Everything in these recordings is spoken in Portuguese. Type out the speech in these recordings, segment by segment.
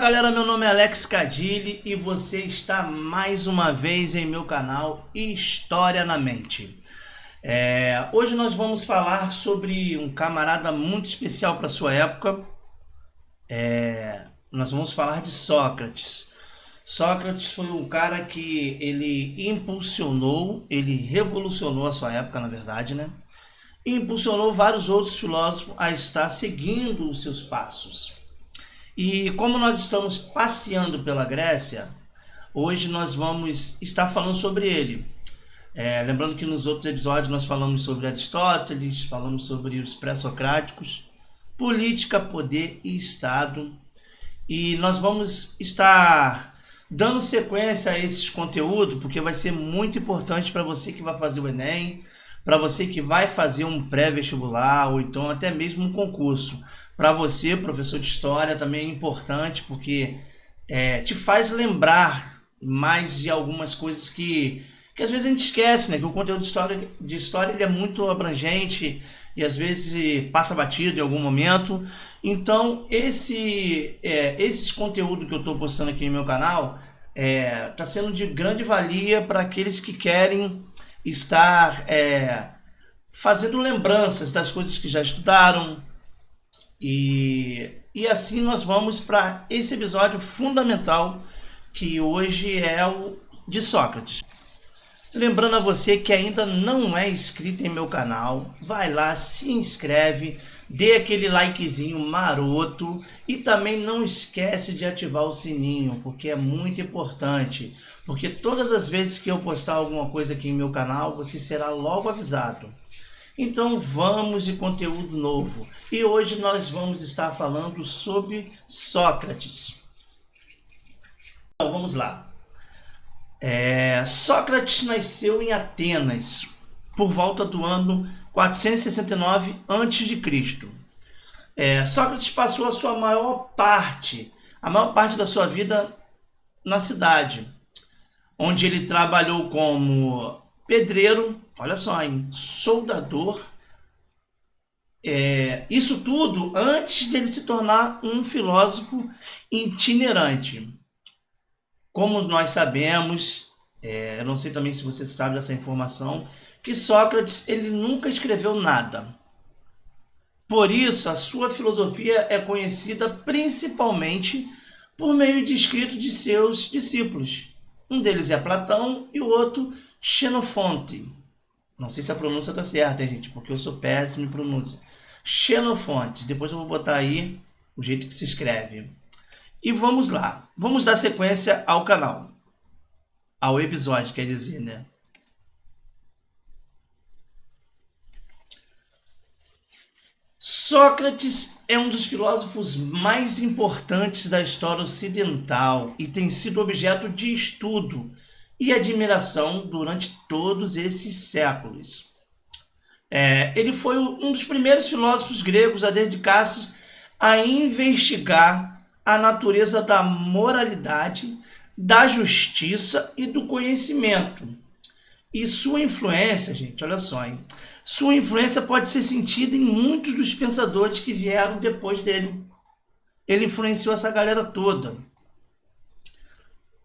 Fala galera, meu nome é Alex Cadilli e você está mais uma vez em meu canal História na Mente. Hoje nós vamos falar sobre um camarada muito especial para sua época. Nós vamos falar de Sócrates. Sócrates foi um cara que ele impulsionou, ele revolucionou a sua época, na verdade, né? E impulsionou vários outros filósofos a estar seguindo os seus passos. E como nós estamos passeando pela Grécia, hoje nós vamos estar falando sobre ele. Lembrando que nos outros episódios nós falamos sobre Aristóteles, falamos sobre os pré-socráticos, política, poder e Estado. E nós vamos estar dando sequência a esses conteúdos, porque vai ser muito importante para você que vai fazer o Enem, para você que vai fazer um pré-vestibular ou então até mesmo um concurso. Para você, professor de história, também é importante porque te faz lembrar mais de algumas coisas que às vezes a gente esquece, né? Que o conteúdo de história ele é muito abrangente e às vezes passa batido em algum momento. Então, esses conteúdos que eu estou postando aqui no meu canal está sendo de grande valia para aqueles que querem estar fazendo lembranças das coisas que já estudaram. E assim nós vamos para esse episódio fundamental, que hoje é o de Sócrates. Lembrando a você que ainda não é inscrito em meu canal, vai lá, se inscreve, dê aquele likezinho maroto e também não esquece de ativar o sininho, porque é muito importante. Porque todas as vezes que eu postar alguma coisa aqui em meu canal, você será logo avisado. Então vamos de conteúdo novo. E hoje nós vamos estar falando sobre Sócrates. Então vamos lá. Sócrates nasceu em Atenas por volta do ano 469 a.C. Sócrates passou a maior parte da sua vida na cidade, onde ele trabalhou como pedreiro, olha só, soldador, isso tudo antes de ele se tornar um filósofo itinerante. Como nós sabemos, eu não sei também se você sabe dessa informação, que Sócrates ele nunca escreveu nada. Por isso, a sua filosofia é conhecida principalmente por meio de escritos de seus discípulos. Um deles é Platão e o outro Xenofonte. Não sei se a pronúncia está certa, gente, porque eu sou péssimo em pronúncia. Xenofonte. Depois eu vou botar aí o jeito que se escreve. E vamos lá. Vamos dar sequência ao canal. Ao episódio, quer dizer, né? Sócrates é um dos filósofos mais importantes da história ocidental e tem sido objeto de estudo e admiração durante todos esses séculos. Ele foi um dos primeiros filósofos gregos a dedicar-se a investigar a natureza da moralidade, da justiça e do conhecimento. E sua influência, gente, olha só, hein? Sua influência pode ser sentida em muitos dos pensadores que vieram depois dele. Ele influenciou essa galera toda.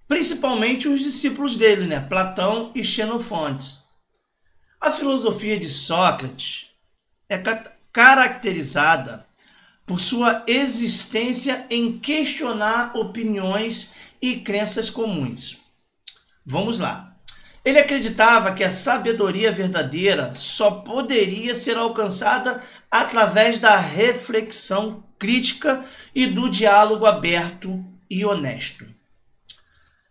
Principalmente os discípulos dele, né? Platão e Xenofonte. A filosofia de Sócrates é caracterizada por sua existência em questionar opiniões e crenças comuns. Vamos lá. Ele acreditava que a sabedoria verdadeira só poderia ser alcançada através da reflexão crítica e do diálogo aberto e honesto.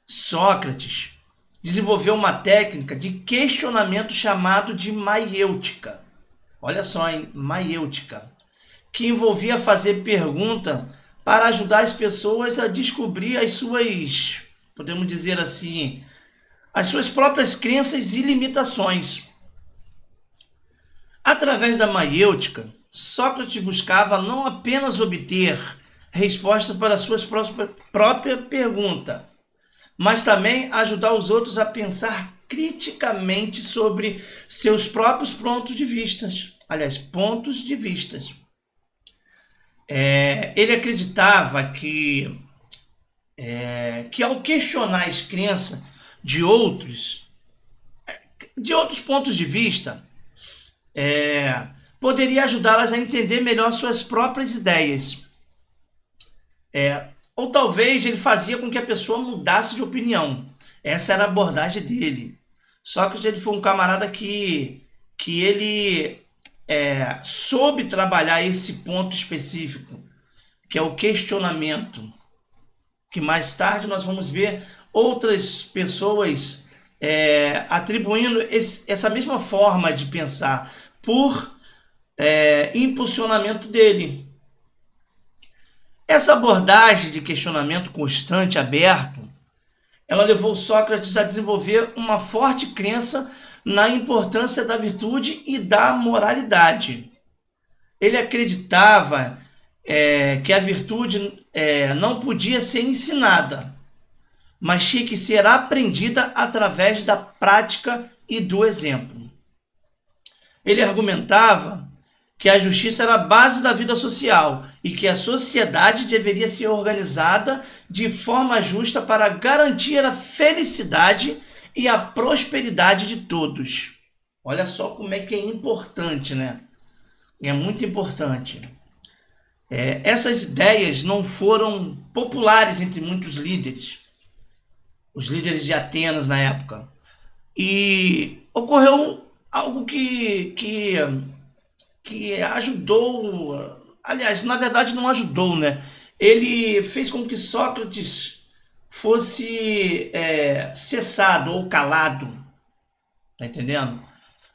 Sócrates desenvolveu uma técnica de questionamento chamado de maiêutica. Olha só, hein? Maiêutica. Que envolvia fazer pergunta para ajudar as pessoas a descobrir as suas, podemos dizer assim, as suas próprias crenças e limitações. Através da maiêutica, Sócrates buscava não apenas obter respostas para suas próprias perguntas, mas também ajudar os outros a pensar criticamente sobre seus próprios pontos de vista. Ele acreditava que que ao questionar as crenças de outros pontos de vista, poderia ajudá-las a entender melhor suas próprias ideias. Ou talvez ele fazia com que a pessoa mudasse de opinião. Essa era a abordagem dele. Sócrates ele foi um camarada que ele soube trabalhar esse ponto específico, que é o questionamento, que mais tarde nós vamos ver outras pessoas atribuindo essa mesma forma de pensar por impulsionamento dele. Essa abordagem de questionamento constante, aberto, ela levou Sócrates a desenvolver uma forte crença na importância da virtude e da moralidade. Ele acreditava que a virtude não podia ser ensinada, mas tinha que ser aprendida através da prática e do exemplo. Ele argumentava que a justiça era a base da vida social e que a sociedade deveria ser organizada de forma justa para garantir a felicidade e a prosperidade de todos. Olha só como é que é importante, né? É muito importante. Essas ideias não foram populares entre muitos líderes, os líderes de Atenas na época. E ocorreu algo que ajudou, aliás, na verdade não ajudou, né? Ele fez com que Sócrates fosse cessado ou calado, tá entendendo?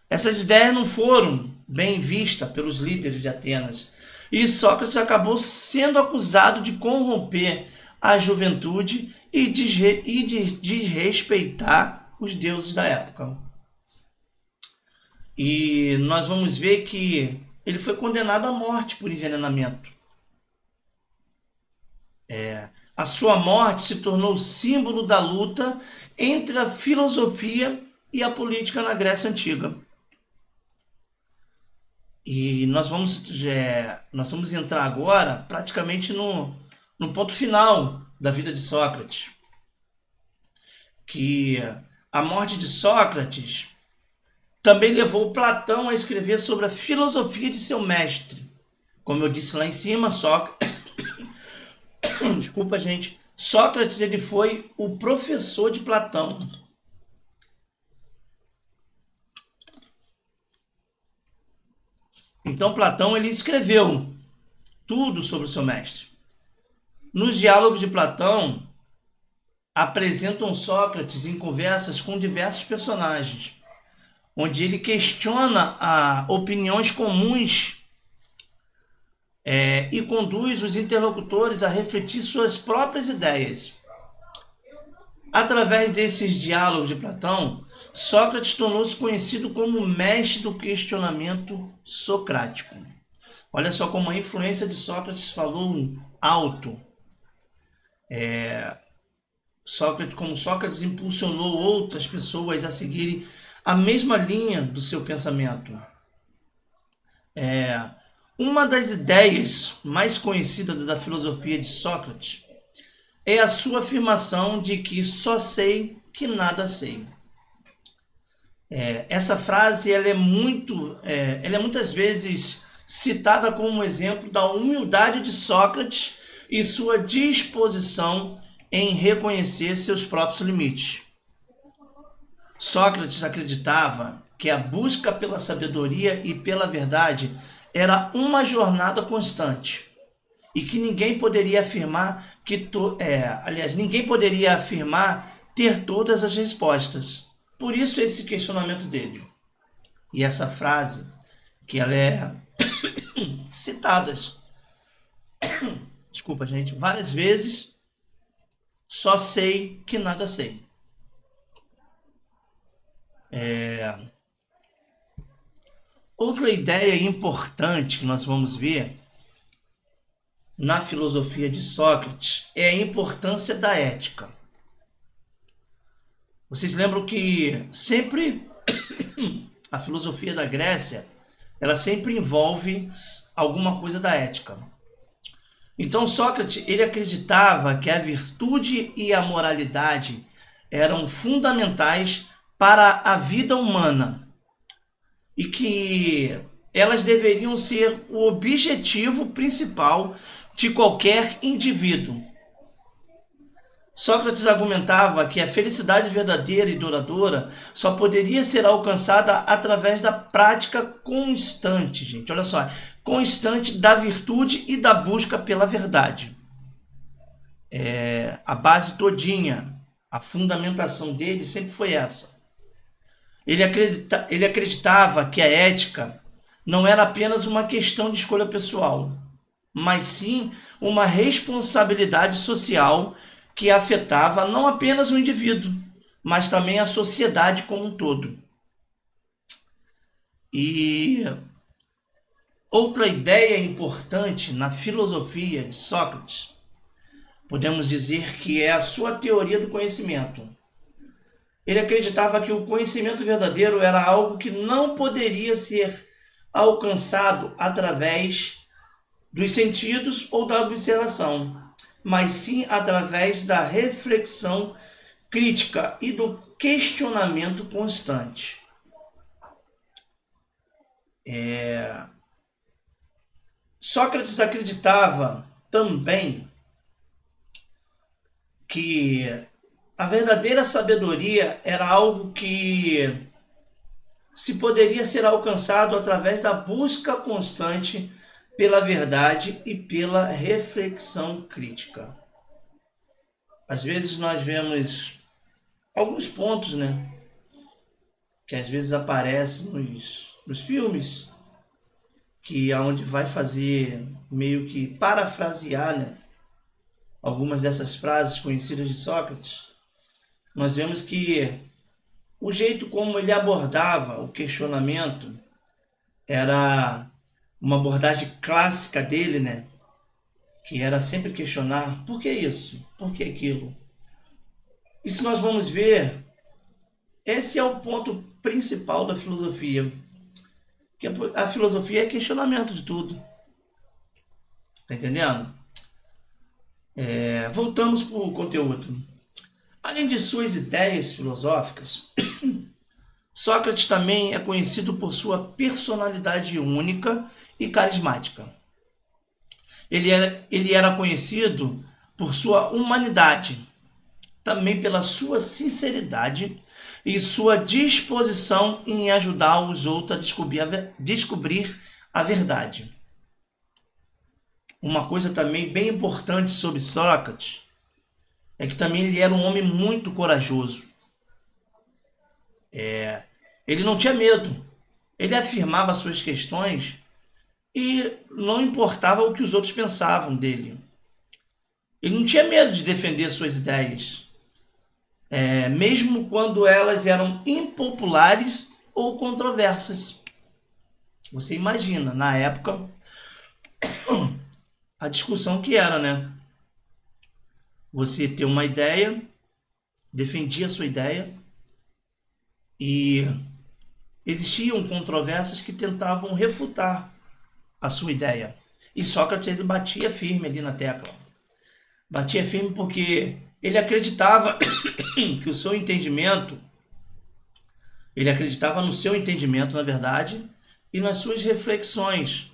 Essas ideias não foram bem vistas pelos líderes de Atenas e Sócrates acabou sendo acusado de corromper a juventude e de desrespeitar os deuses da época. E nós vamos ver que ele foi condenado à morte por envenenamento. A sua morte se tornou símbolo da luta entre a filosofia e a política na Grécia Antiga. E nós vamos entrar agora praticamente no ponto final da vida de Sócrates. Que a morte de Sócrates também levou Platão a escrever sobre a filosofia de seu mestre. Como eu disse lá em cima, Desculpa, gente. Sócrates ele foi o professor de Platão. Então Platão ele escreveu tudo sobre o seu mestre. Nos diálogos de Platão apresentam Sócrates em conversas com diversos personagens, onde ele questiona opiniões comuns e conduz os interlocutores a refletir suas próprias ideias. Através desses diálogos de Platão, Sócrates tornou-se conhecido como mestre do questionamento socrático. Olha só como a influência de Sócrates falou alto. Sócrates impulsionou outras pessoas a seguirem a mesma linha do seu pensamento. Uma das ideias mais conhecidas da filosofia de Sócrates é a sua afirmação de que só sei que nada sei. Essa frase ela é muitas vezes citada como um exemplo da humildade de Sócrates e sua disposição em reconhecer seus próprios limites. Sócrates acreditava que a busca pela sabedoria e pela verdade era uma jornada constante e que ninguém poderia afirmar ninguém poderia afirmar ter todas as respostas. Por isso esse questionamento dele. E essa frase, que ela é citada, desculpa, gente, várias vezes, só sei que nada sei. Outra ideia importante que nós vamos ver na filosofia de Sócrates é a importância da ética. Vocês lembram que sempre a filosofia da Grécia, ela sempre envolve alguma coisa da ética. Então Sócrates, ele acreditava que a virtude e a moralidade eram fundamentais para a vida humana e que elas deveriam ser o objetivo principal de qualquer indivíduo. Sócrates argumentava que a felicidade verdadeira e duradoura só poderia ser alcançada através da prática constante, gente, olha só, constante da virtude e da busca pela verdade. A base todinha, a fundamentação dele sempre foi essa. Ele acreditava que a ética não era apenas uma questão de escolha pessoal, mas sim uma responsabilidade social que afetava não apenas o indivíduo, mas também a sociedade como um todo. E outra ideia importante na filosofia de Sócrates, podemos dizer que é a sua teoria do conhecimento. Ele acreditava que o conhecimento verdadeiro era algo que não poderia ser alcançado através dos sentidos ou da observação, mas sim através da reflexão crítica e do questionamento constante. Sócrates acreditava também que a verdadeira sabedoria era algo que se poderia ser alcançado através da busca constante pela verdade e pela reflexão crítica. Às vezes nós vemos alguns pontos, né, que às vezes aparecem nos filmes, que aonde vai fazer meio que parafrasear, né, algumas dessas frases conhecidas de Sócrates. Nós vemos que o jeito como ele abordava o questionamento era uma abordagem clássica dele, né? Que era sempre questionar por que isso, por que aquilo. E se nós vamos ver, esse é o ponto principal da filosofia. Que a filosofia é questionamento de tudo. Tá entendendo? Voltamos para o conteúdo. Além de suas ideias filosóficas, Sócrates também é conhecido por sua personalidade única e carismática. Ele era conhecido por sua humanidade, também pela sua sinceridade e sua disposição em ajudar os outros a descobrir a verdade. Uma coisa também bem importante sobre Sócrates é que também ele era um homem muito corajoso. Ele não tinha medo. Ele afirmava suas questões e não importava o que os outros pensavam dele. Ele não tinha medo de defender suas ideias, mesmo quando elas eram impopulares ou controversas. Você imagina, na época, a discussão que era, né? Você ter uma ideia, defendia a sua ideia, e existiam controvérsias que tentavam refutar a sua ideia. E Sócrates batia firme ali na tecla. Batia firme porque ele acreditava que o seu entendimento, ele acreditava no seu entendimento, na verdade, e nas suas reflexões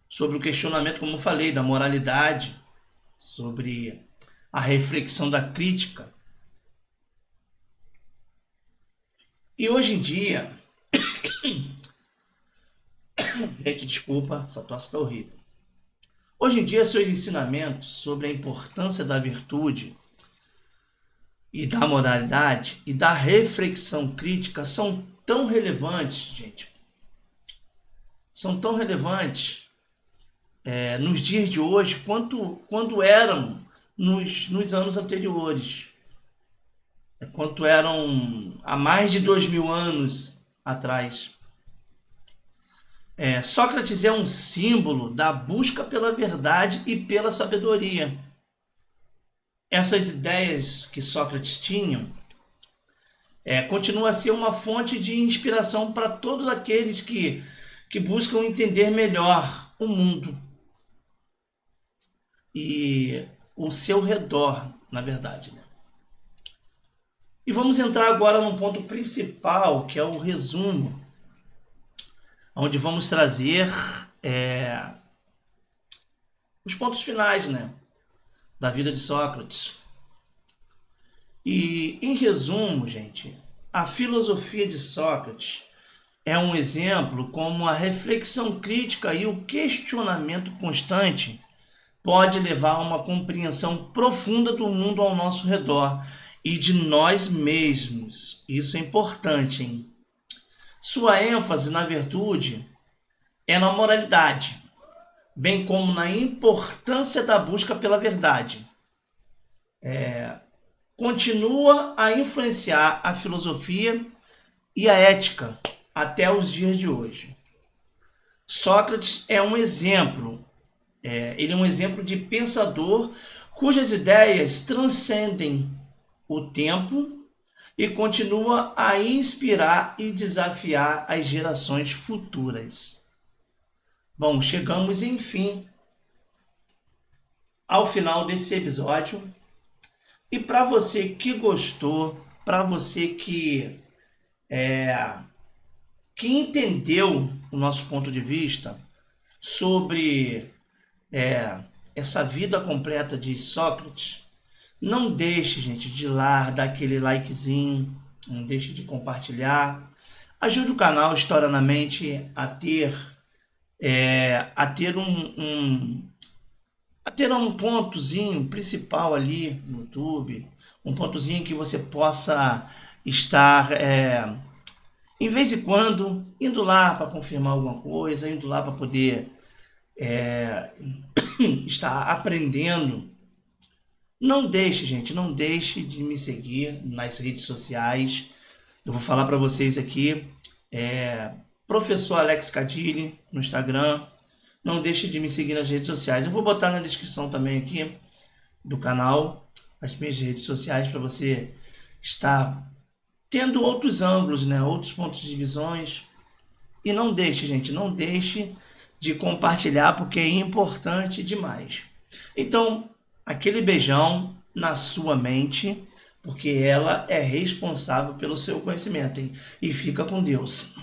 sobre o questionamento, como eu falei, da moralidade, sobre a reflexão da crítica. E hoje em dia, gente, desculpa, essa tosse está horrível. Hoje em dia, seus ensinamentos sobre a importância da virtude e da moralidade e da reflexão crítica são tão relevantes, gente. São tão relevantes nos dias de hoje quanto eram nos anos anteriores. Quanto eram há mais de 2000 anos atrás. Sócrates é um símbolo da busca pela verdade e pela sabedoria. Essas ideias que Sócrates tinha continua a ser uma fonte de inspiração para todos aqueles que buscam entender melhor o mundo. e o seu redor, na verdade, né? E vamos entrar agora no ponto principal, que é o resumo, onde vamos trazer os pontos finais, né, da vida de Sócrates. E, em resumo, gente, a filosofia de Sócrates é um exemplo como a reflexão crítica e o questionamento constante pode levar a uma compreensão profunda do mundo ao nosso redor e de nós mesmos. Isso é importante, hein? Sua ênfase na virtude é na moralidade, bem como na importância da busca pela verdade. Continua a influenciar a filosofia e a ética até os dias de hoje. Sócrates é um exemplo, ele é um exemplo de pensador cujas ideias transcendem o tempo e continua a inspirar e desafiar as gerações futuras. Bom, chegamos, enfim, ao final desse episódio. E para você que gostou, para você que entendeu o nosso ponto de vista sobre essa vida completa de Sócrates, não deixe, gente, de ir lá, dar aquele likezinho, não deixe de compartilhar. Ajude o canal História na Mente a ter um pontozinho principal ali no YouTube, um pontozinho que você possa estar, em vez em quando, indo lá para confirmar alguma coisa, indo lá para poder estar aprendendo. Não deixe, gente, não deixe de me seguir nas redes sociais. Eu vou falar para vocês aqui, Professor Alex Cadilli no Instagram. Não deixe de me seguir nas redes sociais. Eu vou botar na descrição também aqui do canal as minhas redes sociais para você estar tendo outros ângulos, né? Outros pontos de visões. E não deixe, gente, não deixe de compartilhar porque é importante demais. Então, aquele beijão na sua mente, porque ela é responsável pelo seu conhecimento, hein? E fica com Deus.